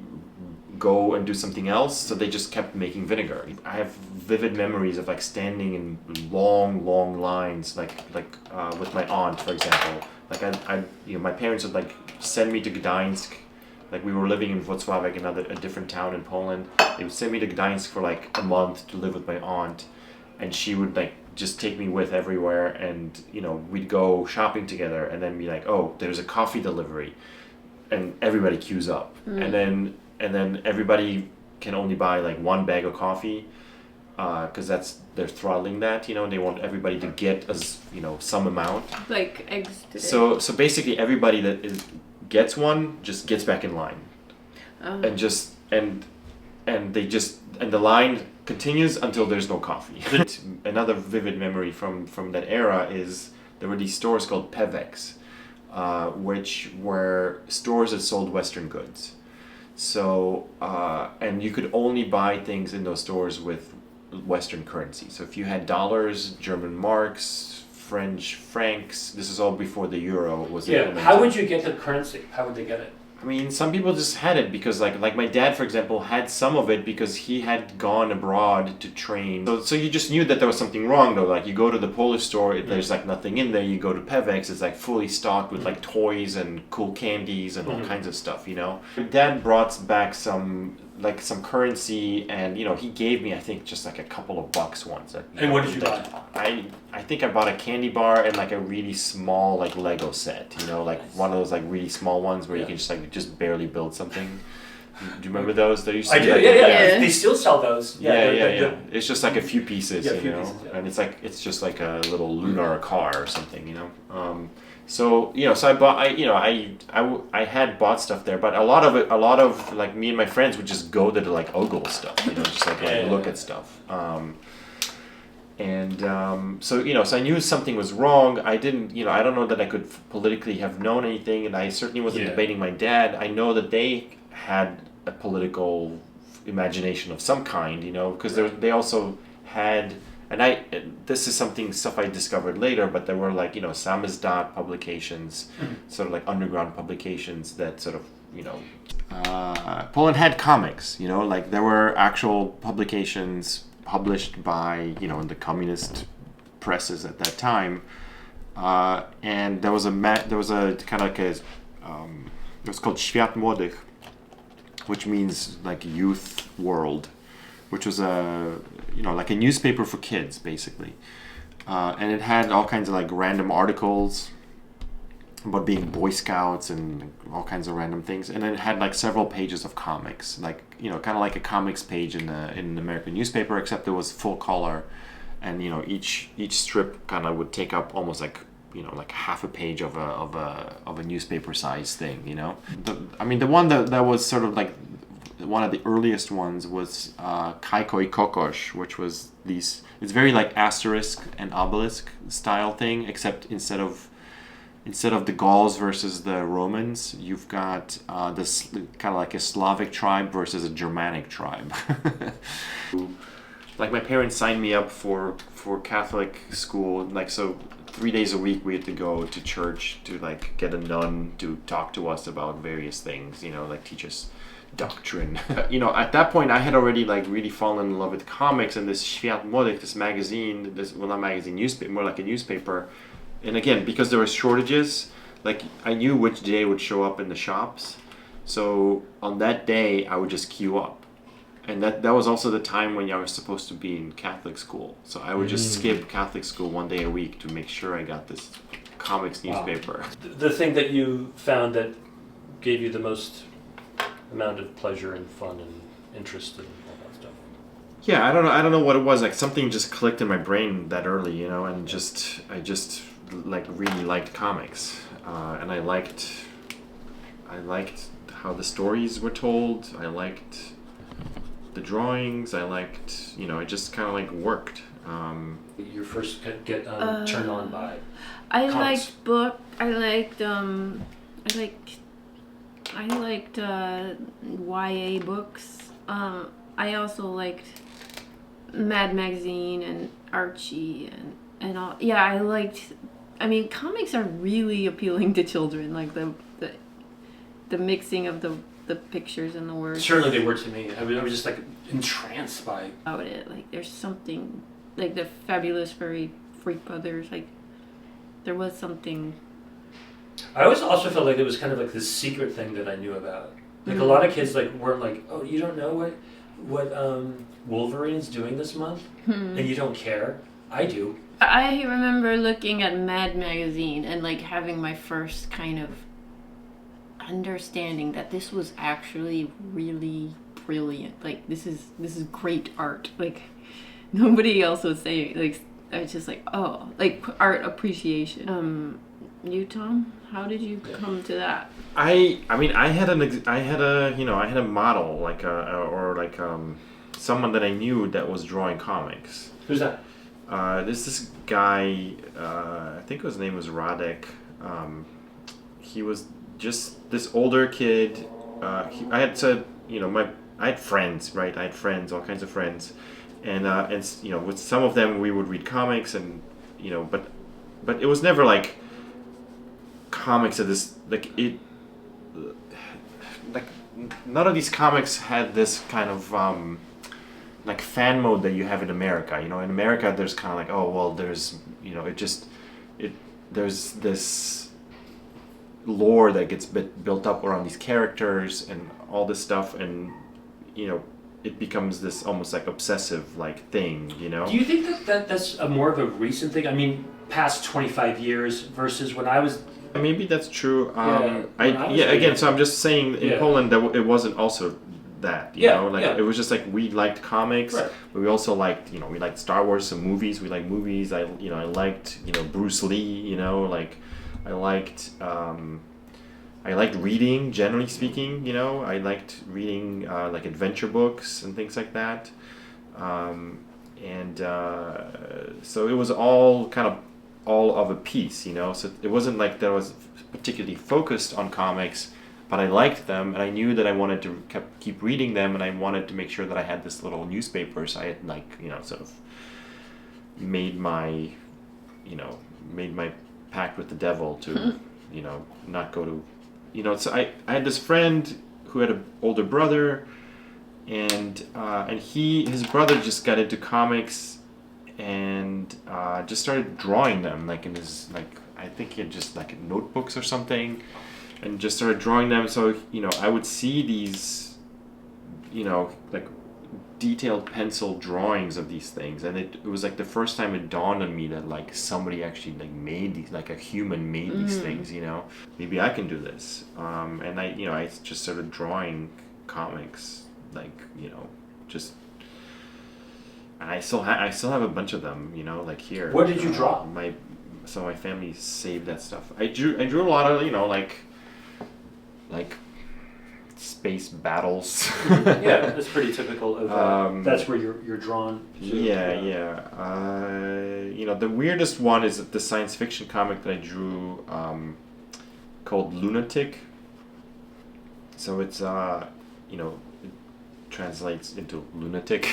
go and do something else, so they just kept making vinegar. I have vivid memories of like standing in long lines, like with my aunt, for example. Like I my parents would like send me to Gdańsk. Like we were living in Wrocław, a different town in Poland. They would send me to Gdańsk for like a month to live with my aunt, and she would like just take me with everywhere, and we'd go shopping together, and then be like, oh, there's a coffee delivery, and everybody queues up, and then everybody can only buy like one bag of coffee, because they're throttling that, they want everybody to get some amount. Like eggs today. So basically everybody that gets one just gets back in line, and the line continues until there's no coffee. Another vivid memory from that era is there were these stores called Komicxs, which were stores that sold Western goods. So, and you could only buy things in those stores with Western currency. So if you had dollars, German marks, French francs, this is all before the euro was implemented. How would you get the currency? How would they get it? I mean, some people just had it because like my dad, for example, had some of it because he had gone abroad to train. So you just knew that there was something wrong though. Like you go to the Polish store, there's like nothing in there. You go to Komicxs, it's like fully stocked with like toys and cool candies and all kinds of stuff, My dad brought back some currency, and he gave me, I think, just like a couple of bucks once. And what did you buy? I think I bought a candy bar and like a really small like Lego set, like one of those like really small ones where you can just barely build something. Do you remember those? They used to I be do. like Yeah. They still sell those. Yeah. It's just like a few pieces, pieces, and it's just like a little lunar car or something, So I bought. I had bought stuff there, but a lot of like me and my friends would just go to like ogle stuff, just like look at stuff. So I knew something was wrong. I didn't, I don't know that I could politically have known anything, and I certainly wasn't debating my dad. I know that they had a political imagination of some kind, because they also had. And this is stuff I discovered later, but there were like, samizdat publications, sort of like underground publications that sort of, Poland had comics, like there were actual publications published by, in the communist presses at that time. And there was a kind of like it was called Świat Młodych, which means like youth world, which was like a newspaper for kids, basically. And it had all kinds of like random articles about being Boy Scouts and all kinds of random things, and then it had like several pages of comics, like kind of like a comics page in an American newspaper, except it was full color, and each strip kind of would take up almost like like half a page of a newspaper size thing. The one that was sort of like one of the earliest ones was Kaikoi Kokosh, which was these. It's very like asterisk and obelisk style thing, except instead of the Gauls versus the Romans, you've got this kind of like a Slavic tribe versus a Germanic tribe. Like my parents signed me up for Catholic school, like so 3 days a week we had to go to church to like get a nun to talk to us about various things, like teach us doctrine. At that point I had already like really fallen in love with comics, and this Świat Młodych, this magazine, not magazine, newspaper, more like a newspaper. And again, because there were shortages, like I knew which day would show up in the shops. So on that day I would just queue up. And that was also the time when I was supposed to be in Catholic school. So I would just skip Catholic school one day a week to make sure I got this comics newspaper. Wow. The thing that you found that gave you the most amount of pleasure and fun and interest and all that stuff. Yeah, I don't know what it was. Like something just clicked in my brain that early, and I just like really liked comics, and I liked how the stories were told. I liked the drawings. I liked, it just kind of like worked. Your first get turned on by I comics. I liked YA books. I also liked Mad Magazine and Archie and all. Yeah, I mean, comics are really appealing to children. Like the mixing of the pictures and the words. Certainly they were to me. I was just like entranced by about it. Like there's something like the Fabulous Furry Freak Brothers. Like there was something. I always also felt like it was kind of like this secret thing that I knew about. Like a lot of kids like weren't like, oh, you don't know what Wolverine's doing this month, and you don't care. I do. I remember looking at Mad Magazine and like having my first kind of understanding that this was actually really brilliant. Like this is great art. Like nobody else was saying. Like I was just like, oh, like art appreciation. You, Tom, how did you come to that? I mean I had a model like someone that I knew that was drawing comics. Who's that? There's this guy, I think his name was Radek. He was just this older kid. I had friends, right? I had friends, all kinds of friends, and with some of them we would read comics, and but it was never like comics of this none of these comics had this kind of like fan mode that you have in America. In America there's kind of like, oh well, there's there's this lore that gets built up around these characters and all this stuff, and it becomes this almost like obsessive like thing. Do you think that's more of a recent thing? I mean, past 25 years versus when I was. Maybe that's true. Again, so I'm just saying in Poland that it wasn't also that, it was just like we liked comics, right. But we also liked, we liked Star Wars, some movies. We liked movies. I liked, Bruce Lee. I liked reading. Generally speaking, I liked reading like adventure books and things like that, so it was all kind of all of a piece, so it wasn't like that I was particularly focused on comics, but I liked them, and I knew that I wanted to keep reading them, and I wanted to make sure that I had this little newspaper. So I had like sort of made my pact with the devil to not go to so I had this friend who had an older brother, and his brother just got into comics and just started drawing them like in his I think he had just like notebooks or something, and just started drawing them. So I would see these like detailed pencil drawings of these things, and it was like the first time it dawned on me that like somebody actually like made these, like a human made these things, you know. Maybe I can do this. And I just started drawing comics, like, you know, just. And I still have a bunch of them, you know, like here. What did you draw? My family saved that stuff. I drew a lot of, you know, like space battles. Yeah, that's pretty typical of that's where you're drawn to. Yeah. You know, the weirdest one is the science fiction comic that I drew called Lunatic. So it's you know, it translates into lunatic.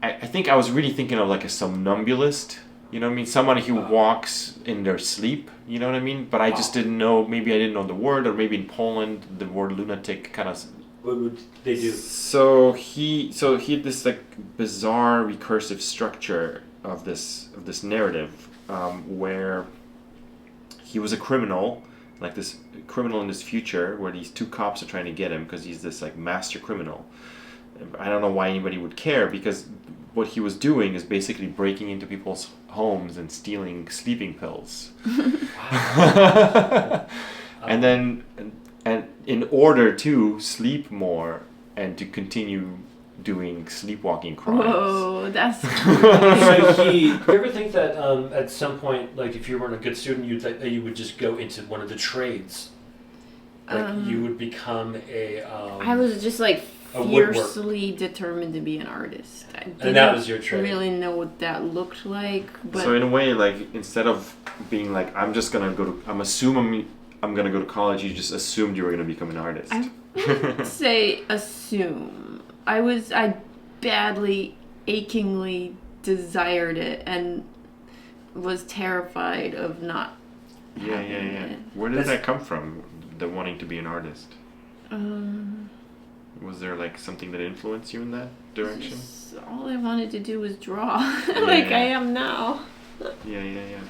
I think I was really thinking of like a somnambulist, you know what I mean? Somebody who walks in their sleep, you know what I mean? But I just didn't know, maybe I didn't know the word, or maybe in Poland the word lunatic kind of... What would they do? So he had this like bizarre recursive structure of this narrative where he was a criminal, like this criminal in this future where these two cops are trying to get him because he's this like master criminal. I don't know why anybody would care, because what he was doing is basically breaking into people's homes and stealing sleeping pills. And then, and in order to sleep more and to continue doing sleepwalking crimes. Whoa, that's So you ever think that at some point, like if you weren't a good student, you would just go into one of the trades? Like you would become a... I was just like a woodwork. fiercely determined to be an artist. I And that was your trade. really know what that looked like. But So in a way, like instead of being like, I'm gonna go to college, you just assumed you were gonna become an artist. I wouldn't say assume. I badly, achingly desired it and was terrified of not Yeah. having it. Where did that come from? The wanting to be an artist. Was there like something that influenced you in that direction? Just all I wanted to do was draw, like I am now. Yeah.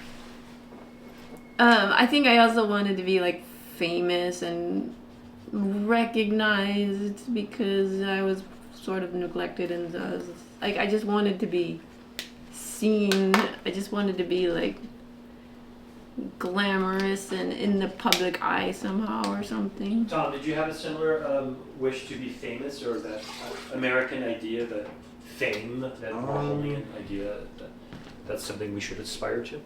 I think I also wanted to be like famous and recognized because I was sort of neglected, and I was like, I just wanted to be seen. I just wanted to be like glamorous and in the public eye somehow or something. Tom, did you have a similar wish to be famous, or that American idea that fame, that Orwellian idea that's something we should aspire to?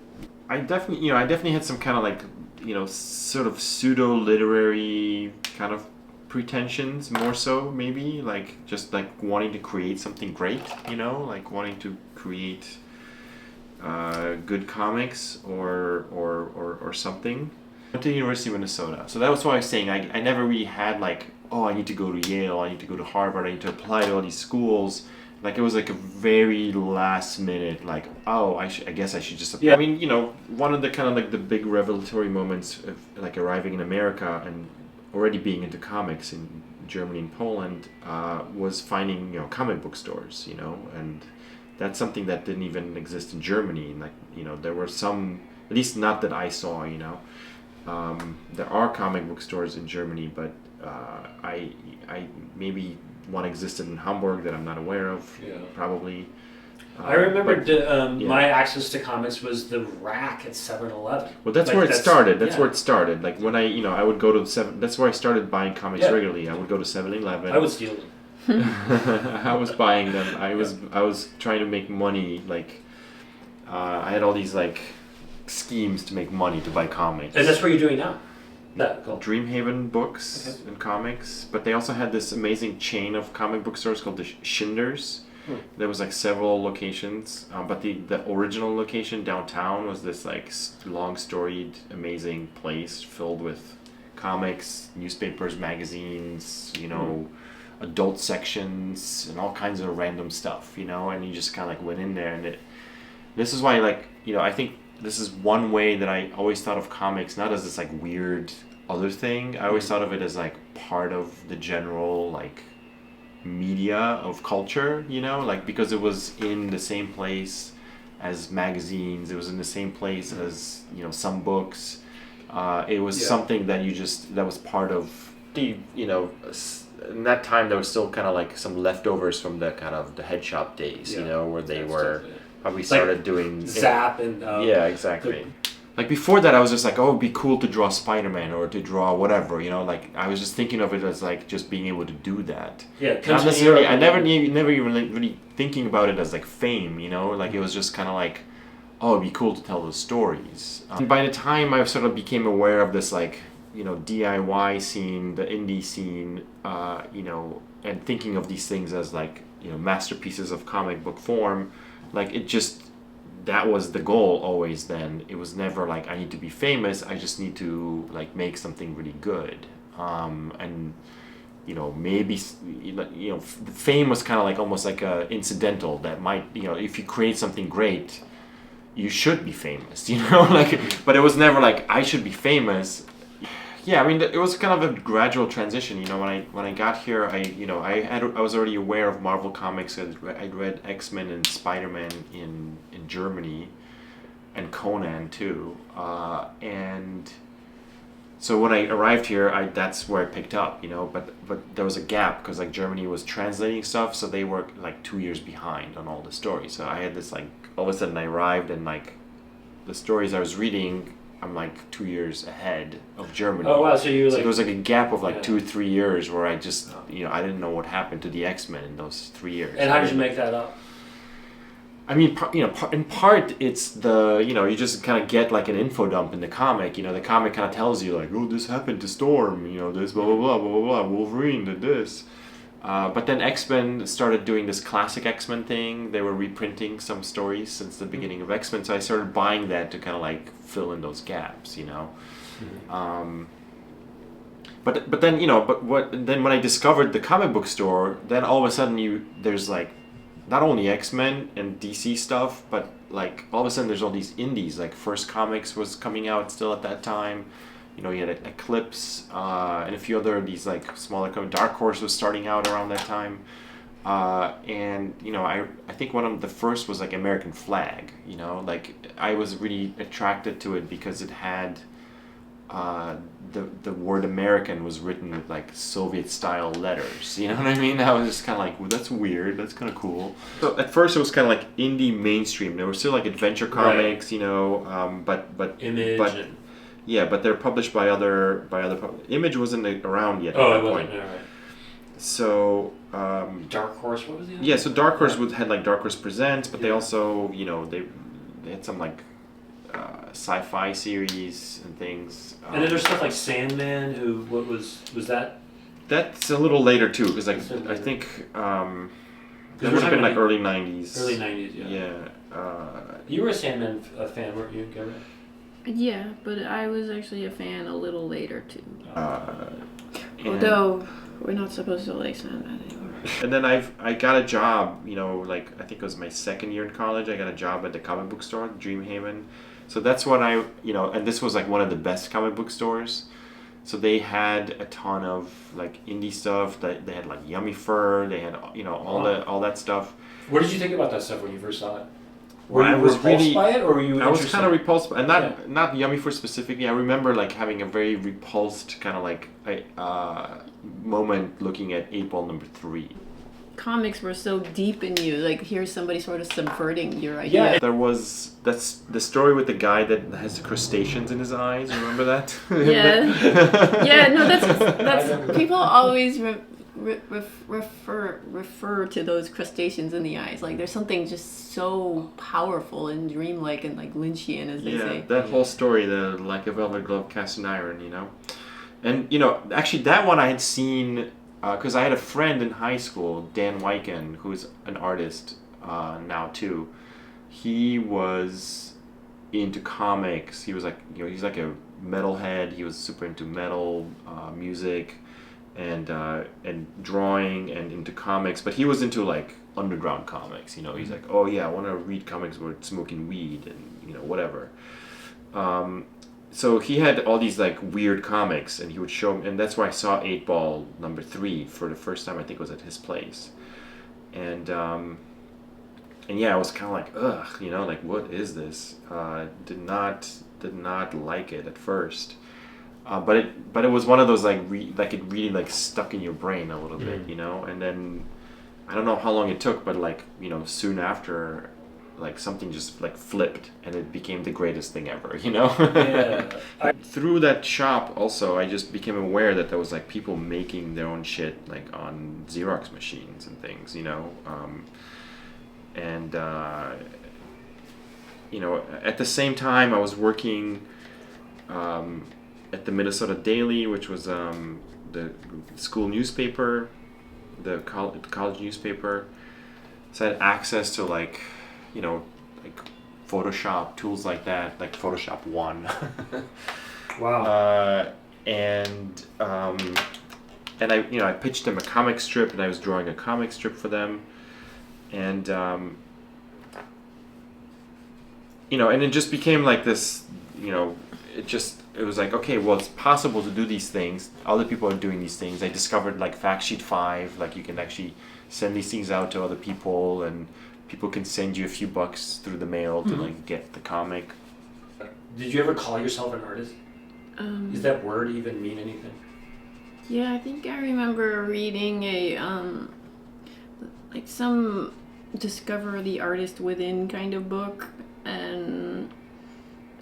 I definitely had some kind of like, you know, sort of pseudo literary kind of pretensions, more so maybe, like just like wanting to create something great, you know, like wanting to create good comics or something. I went to the University of Minnesota, so that was why I was saying I never really had like, oh, I need to go to Yale, I need to go to Harvard, I need to apply to all these schools. Like it was like a very last minute, like, oh, I guess I should just apply. Yeah. I mean, you know, one of the kind of like the big revelatory moments of like arriving in America and already being into comics in Germany and Poland was finding, you know, comic book stores, you know, and that's something that didn't even exist in Germany. Like, you know, there were some, at least not that I saw, you know. There are comic book stores in Germany, but I maybe one existed in Hamburg that I'm not aware of. Yeah. Probably. I remember yeah. my access to comics was the rack at 7-Eleven. Well, that's Like, where it started. That's yeah. where it started. Like when I would go to that's where I started buying comics regularly. I would go to 7-Eleven. I would steal them. I was buying them. I was trying to make money. Like I had all these like schemes to make money to buy comics. And that's what you're doing now. That cool. Dreamhaven Books and Comics, but they also had this amazing chain of comic book stores called the Schinders. There was like several locations, but the original location downtown was this like long storied, amazing place filled with comics, newspapers, magazines, you know, adult sections, and all kinds of random stuff, you know. And you just kind of like went in there, and this is why, like, you know, I think this is one way that I always thought of comics, not as this like weird other thing. I always thought of it as like part of the general like media of culture, you know, like because it was in the same place as magazines, it was in the same place as, you know, some books. It was something that that was part of pretty, in that time there was still kind of like some leftovers from the kind of the head shop days, where they were probably started doing Zap and yeah, exactly. Like before that, I was just like, oh, it'd be cool to draw Spider-Man or to draw whatever, like I was just thinking of it as like just being able to do that. Yeah, not necessarily. I never even like really thinking about it as like fame, like it was just kind of like, oh, it'd be cool to tell those stories. And by the time I sort of became aware of this like, DIY scene, the indie scene, and thinking of these things as like, masterpieces of comic book form, like it just. That was the goal always then. It was never like I need to be famous. I just need to like make something really good. And maybe fame was kind of like almost like a incidental that might if you create something great, you should be famous. Like but it was never like I should be famous. Yeah, I mean it was kind of a gradual transition. When I got here, I was already aware of Marvel Comics. I'd read X-Men and Spider-Man in Germany, and Conan too. And so when I arrived here, that's where I picked up. But there was a gap because like Germany was translating stuff, so they were like 2 years behind on all the stories. So I had this like all of a sudden I arrived and like the stories I was reading. I'm like 2 years ahead of Germany. Oh wow! So you there was like a gap of like 2 or 3 years where I just I didn't know what happened to the X-Men in those 3 years. And how did you make that up? I mean, in part it's the you just kind of get like an info dump in the comic. The comic kind of tells you like, oh, this happened to Storm. This blah blah blah blah blah blah. Wolverine did this. But then X-Men started doing this classic X-Men thing. They were reprinting some stories since the beginning of X-Men, so I started buying that to kind of like fill in those gaps, Mm-hmm. But then when I discovered the comic book store, then all of a sudden there's like not only X-Men and DC stuff, but like all of a sudden there's all these indies. Like First Comics was coming out still at that time. You had Eclipse and a few other of these like smaller companies. Dark Horse was starting out around that time, and I think one of the first was like American Flag. Like I was really attracted to it because it had the word American was written with like Soviet style letters. You know what I mean? I was just kind of like, well, that's weird. That's kind of cool. So at first it was kind of like indie mainstream. There were still like adventure comics, but Image. But, yeah, but they're published by other Image wasn't around yet at that point. All right. So Dark Horse. What was the other? Yeah, so Dark Horse had like Dark Horse Presents, but they also they had some like sci-fi series and things. And then there's stuff like Sandman. What was that? That's a little later too, because like I think it would have been like early '90s. Early '90s, yeah. Yeah. You were a Sandman fan, weren't you, Gabrielle? Yeah, but I was actually a fan a little later too. Although we're not supposed to like Sandman anymore. And then I got a job, like I think it was my second year in college. I got a job at the comic book store, Dreamhaven. So that's when and this was like one of the best comic book stores. So they had a ton of like indie stuff. They had like Yummy Fur. They had all that stuff. What did you think about that stuff when you first saw it? Were you repulsed by it, or were you? I was kind of repulsed, and not Yummy Fur specifically. I remember like having a very repulsed kind of like moment looking at 8-Ball number 3. Comics were so deep in you. Like here's somebody sort of subverting your idea. Yeah, that's the story with the guy that has the crustaceans in his eyes. Remember that? Yeah. Yeah. No, that's people always refer to those crustaceans in the eyes. Like there's something just so powerful and dreamlike and like Lynchian, as they say. Yeah, that whole story, the like a velvet glove cast in iron, And actually that one I had seen because I had a friend in high school, Dan Wyken, who's an artist now too. He was into comics. He was like, he's like a metalhead. He was super into metal music and drawing and into comics. But he was into like underground comics. He's like, oh yeah, I want to read comics where it's smoking weed and whatever. So he had all these like weird comics, and he would show me, and that's where I saw 8-Ball number 3 for the first time. I think it was at his place, and yeah, I was kind of like, ugh, like what is this? Did not like it at first, but it was one of those like it really like stuck in your brain a little bit, Mm. you know. And then I don't know how long it took, but like, you know, soon after, like something just like flipped and it became the greatest thing ever, you know. Yeah. Through that shop also, I just became aware that there was like people making their own shit like on Xerox machines and things, you know. And you know, at the same time I was working at the Minnesota Daily, which was the school newspaper, the college newspaper. So I had access to like, you know, like Photoshop, tools like that, like Photoshop 1. Wow. And I, you know, I pitched them a comic strip, and I was drawing a comic strip for them, and you know, and it just became like this, you know, it was like, okay, well, it's possible to do these things. Other people are doing these things. I discovered like Fact Sheet 5, like you can actually send these things out to other people, and people can send you a few bucks through the mail to like get the comic. Did you ever call yourself an artist? Does that word even mean anything? Yeah, I think I remember reading a like some discover the artist within kind of book, and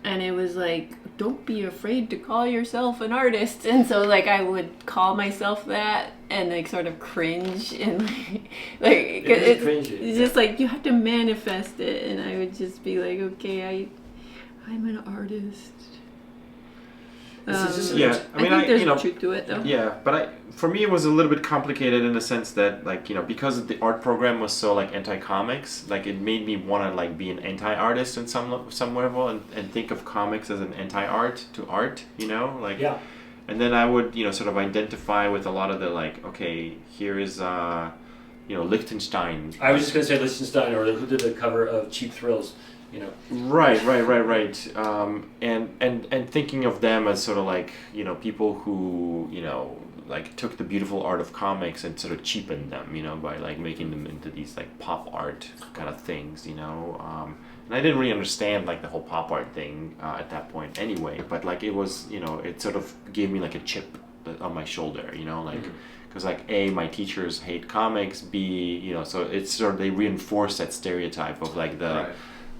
it was like, don't be afraid to call yourself an artist. And so like I would call myself that and like sort of cringe, and like It is cringy, it's just like you have to manifest it, and I would just be like, okay, I'm an artist. This is just Yeah, I mean, think there's you know, truth to it though. Yeah, but for me it was a little bit complicated in the sense that, like, you know, because the art program was so like anti-comics, like it made me want to like be an anti-artist in some level, and think of comics as an anti-art to art, you know, like. Yeah. And then I would, you know, sort of identify with a lot of the like, okay, here is you know, Liechtenstein. I was just gonna say Liechtenstein, or who did the cover of Cheap Thrills, you know. Right. And thinking of them as sort of like, you know, people who, you know, like took the beautiful art of comics and sort of cheapened them, you know, by like making them into these like pop art kind of things, you know. And I didn't really understand like the whole pop art thing at that point anyway, but like it was, you know, it sort of gave me like a chip on my shoulder, you know, like, because like A, my teachers hate comics, B, you know, so it's sort of, they reinforce that stereotype of like the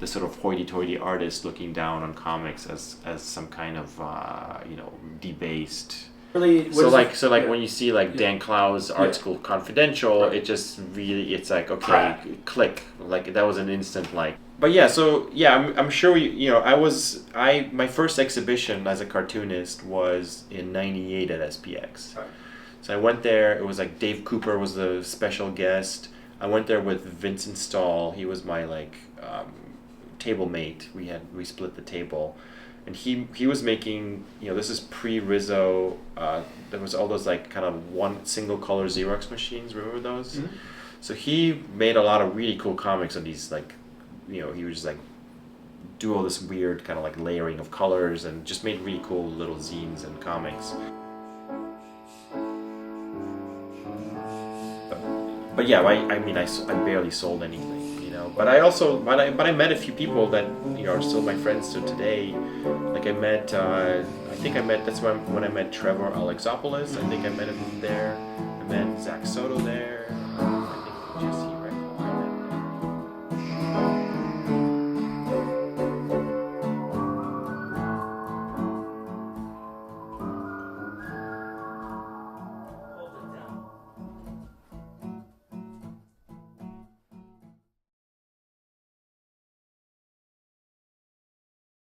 sort of hoity-toity artist looking down on comics as some kind of you know, debased. Really, So like when you see like Dan Clow's Art School Confidential, it just really, it's like, okay, click, like that was an instant like. But yeah, so yeah, I'm sure you know, my first exhibition as a cartoonist was in '98 at SPX. Right. So I went there. It was like Dave Cooper was the special guest. I went there with Vincent Stahl. He was my like table mate. We split the table, and he was making, you know, this is pre-Rizzo. There was all those like kind of one single color Xerox machines. Remember those? Mm-hmm. So he made a lot of really cool comics on these, like, you know, he would just like do all this weird kind of like layering of colors and just made really cool little zines and comics. But yeah, I mean, I barely sold anything, you know. But I met a few people that, you know, are still my friends to today. Like I met, that's when I met Trevor Alexopoulos. I think I met him there. I met Zach Soto